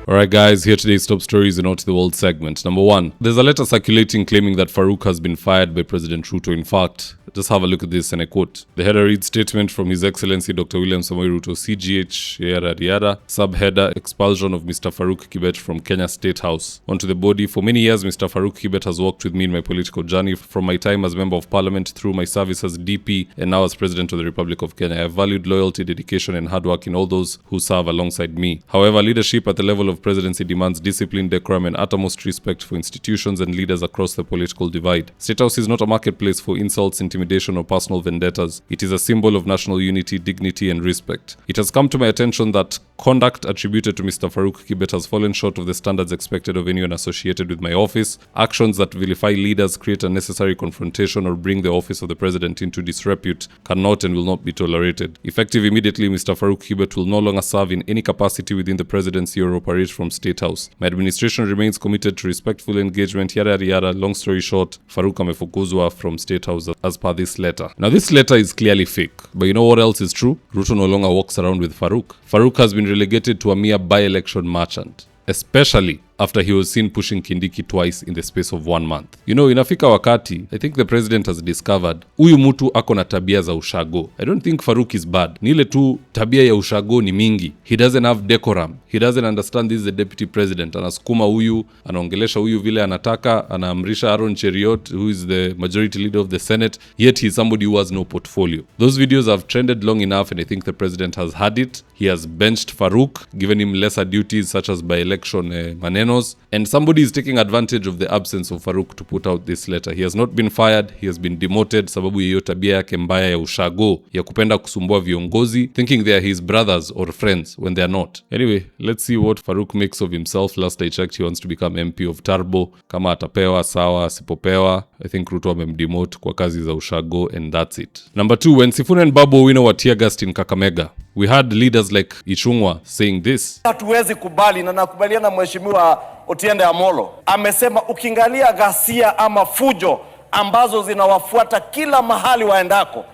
Alright guys, here today's top stories in Out to the World segment. Number 1, there's a letter circulating claiming that Farouk has been fired by President Ruto. In fact, just have a look at this and I quote. The header reads, statement from His Excellency Dr. William Samoei Ruto, CGH, yada yada. Subheader, expulsion of Mr. Farouk Kibet from Kenya State House. Onto the body, for many years Mr. Farouk Kibet has worked with me in my political journey from my time as Member of Parliament through my service as DP and now as President of the Republic of Kenya. I have valued loyalty, dedication and hard work in all those who serve alongside me. However, leadership at the level of presidency demands discipline, decorum and uttermost respect for institutions and leaders across the political divide. State House is not a marketplace for insults, intimidation or personal vendettas. It is a symbol of national unity, dignity and respect. It has come to my attention that conduct attributed to Mr. Farouk Kibet has fallen short of the standards expected of anyone associated with my office. Actions that vilify leaders, create unnecessary confrontation or bring the office of the president into disrepute cannot and will not be tolerated. Effective immediately, Mr. Farouk Kibet will no longer serve in any capacity within the presidency or operate from State House. My administration remains committed to respectful engagement, yada yada. Long story short, Farouk amefukuzwa from State House as per this letter. Now this letter is clearly fake, but you know what else is true? Ruto no longer walks around with Farouk. Farouk has been relegated to a mere by-election merchant, especially after he was seen pushing Kindiki twice in the space of 1 month. You know, inafika wakati, I think the president has discovered, huyu mtu ako na tabia za ushago. I don't think Farouk is bad. Ni ile tu tabia ya ushago ni mingi. He doesn't have decorum. He doesn't understand this is the deputy president. Anasukuma huyu, anaongelesha huyu vile anataka, anaamrisha Aaron Cheriot, who is the majority leader of the Senate, yet he's somebody who has no portfolio. Those videos have trended long enough and I think the president has had it. He has benched Farouk, given him lesser duties such as by-election maneno. And somebody is taking advantage of the absence of Farouk to put out this letter. He has not been fired, he has been demoted sababu hiyo tabia yake mbaya ya ushago ya kupenda kusumbua viongozi, thinking they are his brothers or friends when they are not. Anyway, let's see what Farouk makes of himself. Last I checked, he wants to become MP of Turbo. Kama atapewa sawa, asipopewa, I think Ruto amemdemote kwa kazi za ushago and that's it. Number 2, when Sifuna and Babu Owino were tear-gassed in Kakamega, we had leaders like Ichung'wa saying this. Hatuwezi kubali na nakubaliana Mheshimiwa Otiende Amolo. Amesema ukiangalia ghasia ama fujo ambazo zinawafuata kila mahali waendako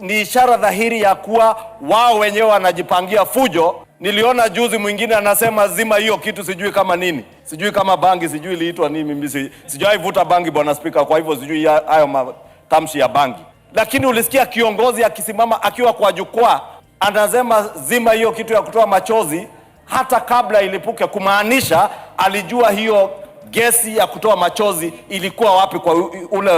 ni ishara dhahiri ya kuwa wao wenyewe wanajipangia fujo. Niliona juzi mwingine anasema zima hiyo kitu sijui kama nini. Sijui kama bangi, sijui iliitwa nini, mimi sijui vuta bangi bwana speaker, kwa hivyo sijui hayo matamshi ya bangi. Lakini ulisikia kiongozi akisimama akiwa kwa jukwaa anasema zima hiyo kitu ya kutoa machozi hata kabla ilipuke, kumaanisha alijua hiyo gesi ya kutoa machozi ilikuwa wapi kwa ule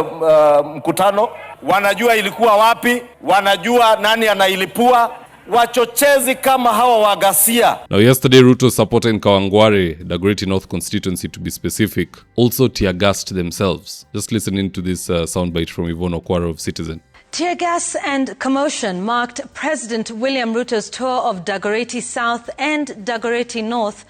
mkutano, wanajua ilikuwa wapi, wanajua nani anailipua. Wachochezi kama hawa wa ghasia. Now yesterday Ruto supported Kawangware, the Great North constituency to be specific, also tear-gassed themselves. Just listening to this soundbite from Yvonne Okwara of Citizen. Tear gas and commotion marked President William Ruto's tour of Dagoretti South and Dagoretti North,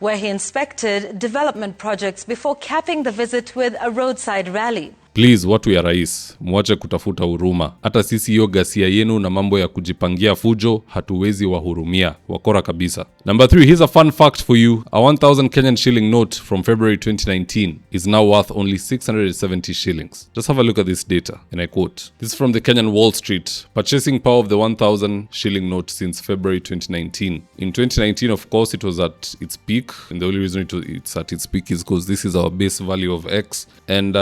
where he inspected development projects before capping the visit with a roadside rally. Please, watu ya rais, mwache kutafuta huruma. Hata sisi hiyo ghasia yenu na mambo ya kujipangia fujo hatuwezi wahurumia. Wakora kabisa. Number 3, here's a fun fact for you. A 1,000 Kenyan shilling note from February 2019 is now worth only 670 shillings. Just have a look at this data, and I quote. This is from the Kenyan Wall Street. Purchasing power of the 1,000 shilling note since February 2019. In 2019, of course, it was at its peak. And the only reason it's at its peak is because this is our base value of X. And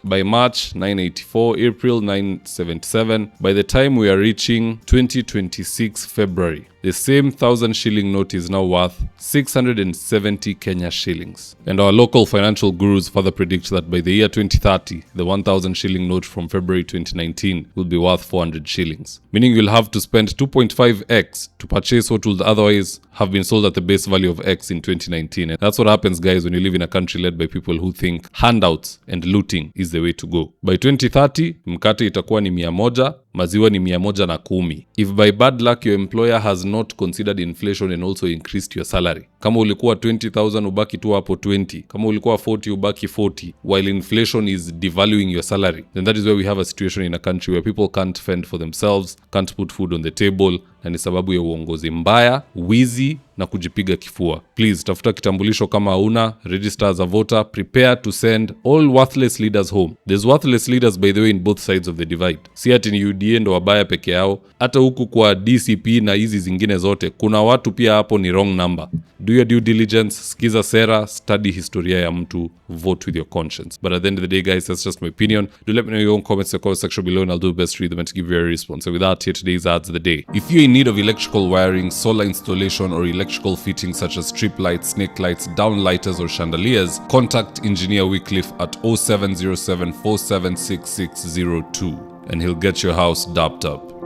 by March 984, April 977. By the time we are reaching 2026 February, the same 1,000 shilling note is now worth 670 Kenya shillings. And our local financial gurus further predict that by the year 2030, the 1,000 shilling note from February 2019 will be worth 400 shillings. Meaning you'll have to spend 2.5x to purchase what would otherwise have been sold at the base value of X in 2019. And that's what happens, guys, when you live in a country led by people who think handouts and looting is the way to go. By 2030, mkate itakuwa ni 100, maziwa ni 110. If by bad luck your employer has not considered inflation and also increased your salary, kama ulikuwa 20,000 ubaki tu hapo 20, kama ulikuwa 40 ubaki 40, while inflation is devaluing your salary, then that is where we have a situation in a country where people can't fend for themselves, can't put food on the table, na ni sababu ya uongozi mbaya, wizi na kujipiga kifua. Please, tafuta kitambulisho kama hauna, register as a voter, prepare to send all worthless leaders home. There's worthless leaders, by the way, in both sides of the divide. See it in UDA ndo wabaya peke yao. Hata huku kwa DCP na hizi zingine zote kuna watu pia hapo ni wrong number. Do your due diligence, skiza sera, study historia ya mtu, vote with your conscience. But at the end of the day, guys, that's just my opinion. Do let me know your own comments in the comment section below, and I'll do the best to read them and to give you a response. So with that, here today's ads of the day. If you're in need of electrical wiring, solar installation, or electrical fittings such as strip lights, snake lights, downlighters, or chandeliers, contact Engineer Wycliffe at 0707 476602 and he'll get your house dapped up.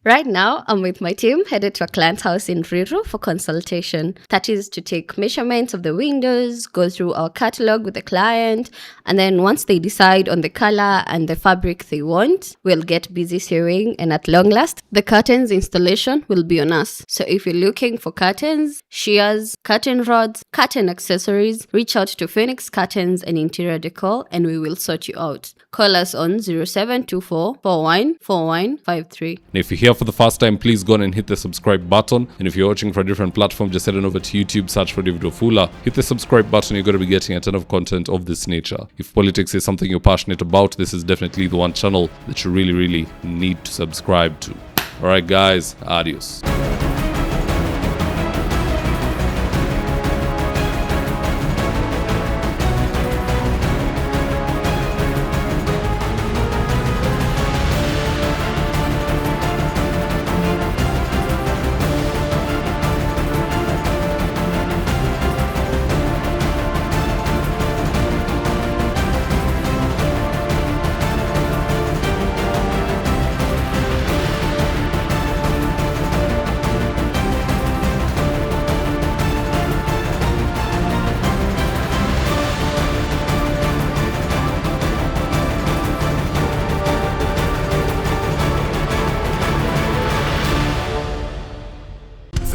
Right now, I'm with my team headed to a client's house in Ruto for consultation. That is to take measurements of the windows, go through our catalog with the client, and then once they decide on the color and the fabric they want, we'll get busy sewing, and at long last, the curtains installation will be on us. So if you're looking for curtains, shears, curtain rods, curtain accessories, reach out to Phoenix Curtains and Interior Decor and we will sort you out. Call us on 0724 414153. And if you're here for the first time, please go on and hit the subscribe button. And if you're watching for a different platform, just head on over to YouTube, search for David Wafula, hit the subscribe button. You're going to be getting a ton of content of this nature. If politics is something you're passionate about, this is definitely the one channel that you really need to subscribe to. Alright guys, adios.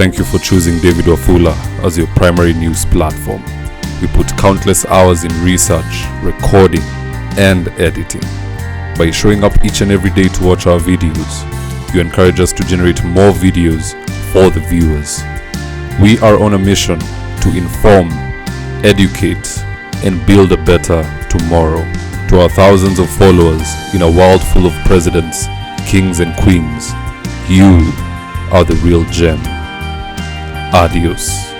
Thank you for choosing David Wafula as your primary news platform. We put countless hours in research, recording, and editing. By showing up each and every day to watch our videos, you encourage us to generate more videos for the viewers. We are on a mission to inform, educate, and build a better tomorrow. To our thousands of followers in a world full of presidents, kings, and queens, you are the real gem. Adios.